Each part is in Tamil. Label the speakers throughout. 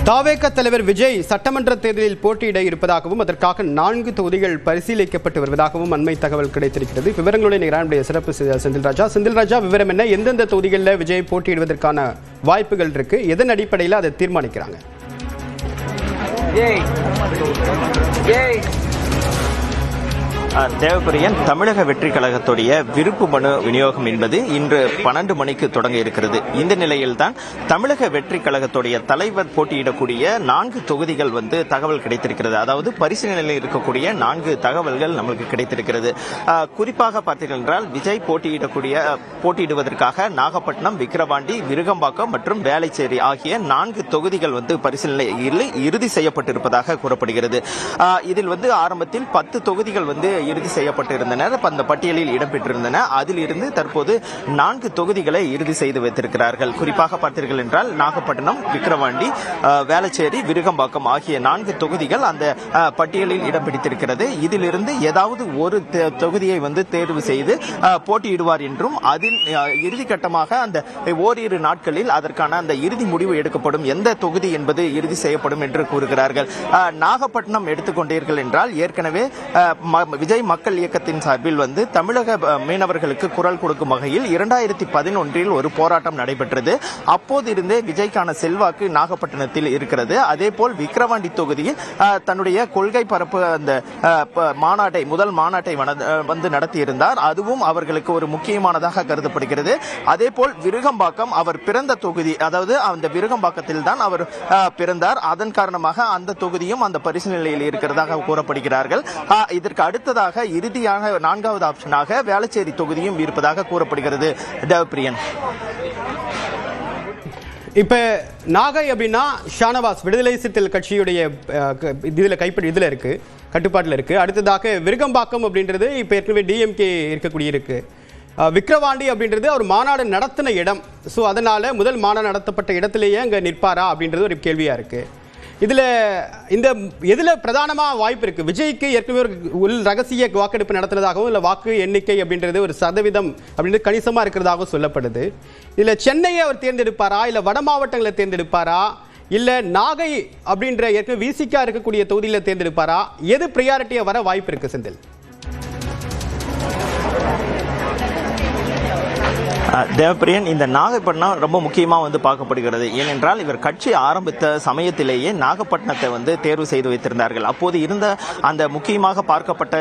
Speaker 1: தாவேக தலைவர் விஜய் சட்டமன்ற தேர்தலில் போட்டியிட இருப்பதாகவும் அதற்காக 4 தொகுதிகள் பரிசீலிக்கப்பட்டு வருவதாகவும் அண்மை தகவல் கிடைத்திருக்கிறது. விவரங்களுடைய சிறப்பு செந்தில் ராஜா விவரம் என்ன? எந்தெந்த தொகுதிகளில் விஜய் போட்டியிடுவதற்கான வாய்ப்புகள் இருக்கு? எதன் அடிப்படையில் அதை தீர்மானிக்கிறாங்க?
Speaker 2: தேவபிரியன், தமிழக வெற்றி கழகத்துடைய விருப்பு மனு விநியோகம் என்பது இன்று 12 மணிக்கு தொடங்க இருக்கிறது. இந்த நிலையில்தான் தமிழக வெற்றி கழகத்துடைய தலைவர் போட்டியிடக்கூடிய 4 தொகுதிகள் தகவல் கிடைத்திருக்கிறது. அதாவது பரிசீலனையில் இருக்கக்கூடிய 4 தகவல்கள் நமக்கு கிடைத்திருக்கிறது. குறிப்பாக பார்த்தீர்கள் என்றால் விஜய் போட்டியிடுவதற்காக நாகப்பட்டினம், விக்கிரவாண்டி, விருகம்பாக்கம் மற்றும் வேளச்சேரி ஆகிய 4 தொகுதிகள் பரிசீலனையில் இறுதி செய்யப்பட்டிருப்பதாக கூறப்படுகிறது. இதில் ஆரம்பத்தில் 10 தொகுதிகள் இறுதி செய்யப்பட்டிருந்தனர், அந்த பட்டியலில் இடம்பெற்றிருந்தன. அதில் இருந்து தற்போது 4 தொகுதிகளை இறுதி செய்து வைத்திருக்கிறார்கள். குறிப்பாக பார்த்தீர்கள் என்றால் நாகப்பட்டினம், விக்கிரவாண்டி, வேளச்சேரி, விருகம்பாக்கம் ஆகிய 4 தொகுதிகள் அந்த பட்டியலில் இடம் பிடித்திருக்கிறது. இதிலிருந்து ஏதாவது ஒரு தொகுதியை தேர்வு செய்து போட்டியிடுவார் என்றும் அதில் இறுதி கட்டமாக அந்த ஓரிரு நாட்களில் அதற்கான அந்த இறுதி முடிவு எடுக்கப்படும், எந்த தொகுதி என்பது இறுதி செய்யப்படும் என்று கூறுகிறார்கள். நாகப்பட்டினம் எடுத்துக்கொண்டீர்கள் என்றால் ஏற்கனவே விஜய் மக்கள் இயக்கத்தின் சார்பில் தமிழக மீனவர்களுக்கு குரல் கொடுக்கும் வகையில் 2011 ஒரு போராட்டம் நடைபெற்றது. அப்போது இருந்தே விஜய்க்கான செல்வாக்கு நாகப்பட்டினத்தில் இருக்கிறது. அதேபோல் விக்கிரவாண்டி தொகுதியில் தன்னுடைய கொள்கை பரப்பு அந்த முதல் மாநாட்டை நடத்தியிருந்தார். அதுவும் அவர்களுக்கு ஒரு முக்கியமானதாக கருதப்படுகிறது. அதேபோல் விருகம்பாக்கம் அவர் பிறந்த தொகுதி, அதாவது அந்த விருகம்பாக்கத்தில் தான் அவர் பிறந்தார். அதன் காரணமாக அந்த தொகுதியும் அந்த பரிசீலனையில் இருக்கிறதாக கூறப்படுகிறார்கள். இதற்கு அடுத்ததாக இறுதியாக 4வது ஆப்ஷனாக வேளச்சேரி தொகுதியும் இருப்பதாக கூறப்படுகிறது. தேவபிரியன்,
Speaker 1: இப்ப நாகை அப்படின்னா ஷானவாஸ் விடுதலை சிறுத்தைகள் கட்சியுடைய இதுல இருக்கு, கட்டுப்பாட்டில் இருக்கு. அடுத்ததாக விருகம்பாக்கம் அப்படின்றது இப்ப ஏற்கனவே டிஎம்கே இருக்கக்கூடிய இருக்கு. விக்கிரவாண்டி அப்படின்றது அவர் மாநாடு நடத்தின இடம். ஸோ அதனால முதல் மாநாடு நடத்தப்பட்ட இடத்திலேயே அங்கே நிற்பாரா அப்படின்றது ஒரு கேள்வியா இருக்கு. எதுல பிரதானமா வாய்ப்பு இருக்கு? விஜய்க்கு ஏற்கனவே ஒரு ரகசிய வாக்கெடுப்பு நடத்தினதாகவும் இல்ல வாக்கு எண்ணிக்கை அப்படின்றது ஒரு சதவீதம் அப்படின்றது கணிசமா இருக்கிறதாகவும் சொல்லப்படுது. இதுல சென்னையை அவர் தேர்ந்தெடுப்பாரா, இல்ல வட மாவட்டங்களை தேர்ந்தெடுப்பாரா, இல்ல நாகை அப்படின்ற ஏற்கனவே விசிகா இருக்கக்கூடிய தொகுதியில தேர்ந்தெடுப்பாரா? எது பிரியாரிட்டியா வர வாய்ப்பு இருக்கு செந்தில்?
Speaker 2: தேவபிரியன், இந்த நாகப்பட்டினம் ரொம்ப முக்கியமாக பார்க்கப்படுகிறது. ஏனென்றால் இவர் கட்சி ஆரம்பித்த சமயத்திலேயே நாகப்பட்டினத்தை தேர்வு செய்து வைத்திருந்தார்கள். அப்போது இருந்த அந்த முக்கியமாக பார்க்கப்பட்ட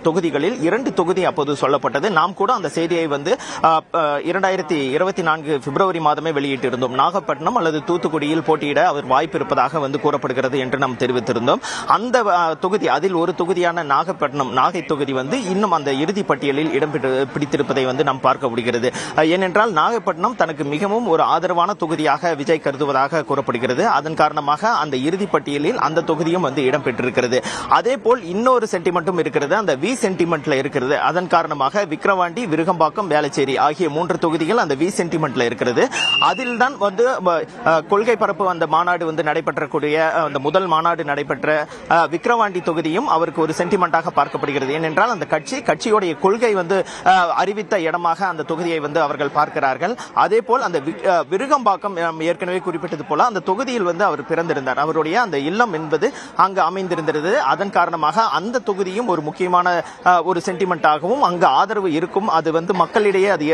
Speaker 2: தொகுதிகளில் 2 தொகுதி அப்போது சொல்லப்பட்டது. நாம் கூட அந்த செய்தியை 2024 பிப்ரவரி மாதமே வெளியிட்டிருந்தோம். நாகப்பட்டினம் அல்லது தூத்துக்குடியில் போட்டியிட அவர் வாய்ப்பு இருப்பதாக கூறப்படுகிறது என்று நாம் தெரிவித்திருந்தோம். அந்த தொகுதி, அதில் ஒரு தொகுதியான நாகை தொகுதி இன்னும் அந்த இறுதி பட்டியலில் இடம் பிடித்திருப்பதை நாம் பார்க்க முடிகிறது. ஏனென்றால் நாகப்பட்டினம் தனக்கு மிகவும் ஒரு ஆதரவான தொகுதியாக விஜய் கருதுவதாக கூறப்படுகிறது. அதன் காரணமாக அந்த இறுதி பட்டியலில் அந்த தொகுதியும் இடம் பெற்றிருக்கிறது. அதே போல் இன்னொரு சென்டிமெண்ட்டும் இருக்கிறது, அந்த வி சென்டிமெண்ட்ல இருக்கிறது. அதன் காரணமாக விக்கிரவாண்டி, விருகம்பாக்கம், வேளச்சேரி ஆகிய 3 தொகுதிகள் அந்த வி சென்டிமெண்ட்ல இருக்கிறது. அதில் தான் கொள்கை பரப்பு அந்த மாநாடு நடைபெற்றக்கூடிய அந்த முதல் மாநாடு நடைபெற்ற விக்கிரவாண்டி தொகுதியும் அவருக்கு ஒரு சென்டிமெண்டாக பார்க்கப்படுகிறது. ஏனென்றால் அந்த கட்சியுடைய கொள்கை அறிவித்த இடமாக அந்த தொகுதியை அவர்கள் பார்க்கிறார்கள். அதே போல் அந்த விருகம்பாக்கம் ஏற்கனவே குறிப்பிட்டது போல அந்த தொகுதியில் அவர் பிறந்திருந்தார். அவருடைய அந்த இல்லம் என்பது அங்கு அமைந்திருந்தது. அதன் காரணமாக அந்த தொகுதியும் ஒரு முக்கியமான ஒரு சென்டிமெண்டாகவும் அங்கு ஆதரவு இருக்கும். அது மக்களிடையே அது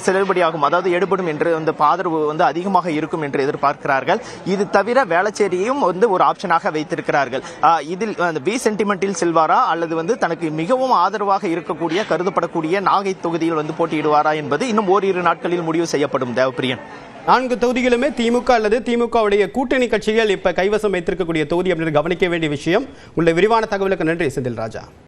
Speaker 2: செல்லுபடியாகும், அதாவது எடுபடும் என்று அந்த ஆதரவு அதிகமாக இருக்கும் என்று எதிர்பார்க்கிறார்கள். இது தவிர வேளச்சேரியும் ஒரு ஆப்ஷனாக வைத்திருக்கிறார்கள். இதில் வி சென்டிமெண்டில் செல்வாரா அல்லது தனக்கு மிகவும் ஆதரவாக இருக்கக்கூடிய கருதப்படக்கூடிய நாகை தொகுதியில் போட்டியிடுவாரா என்பது இன்னும் ஓரிரு நாட்களில் முடிவு செய்யப்படும். தேவபிரியன்,
Speaker 1: 4 தொகுதிகளுமே திமுக அல்லது திமுகவுடைய கூட்டணி கட்சிகள் இப்ப கைவசம் வைத்திருக்கக்கூடிய தொகுதி அப்படின்னு கவனிக்க வேண்டிய விஷயம். உள்ள விரிவான தகவலுக்கு நன்றி செந்தில் ராஜா.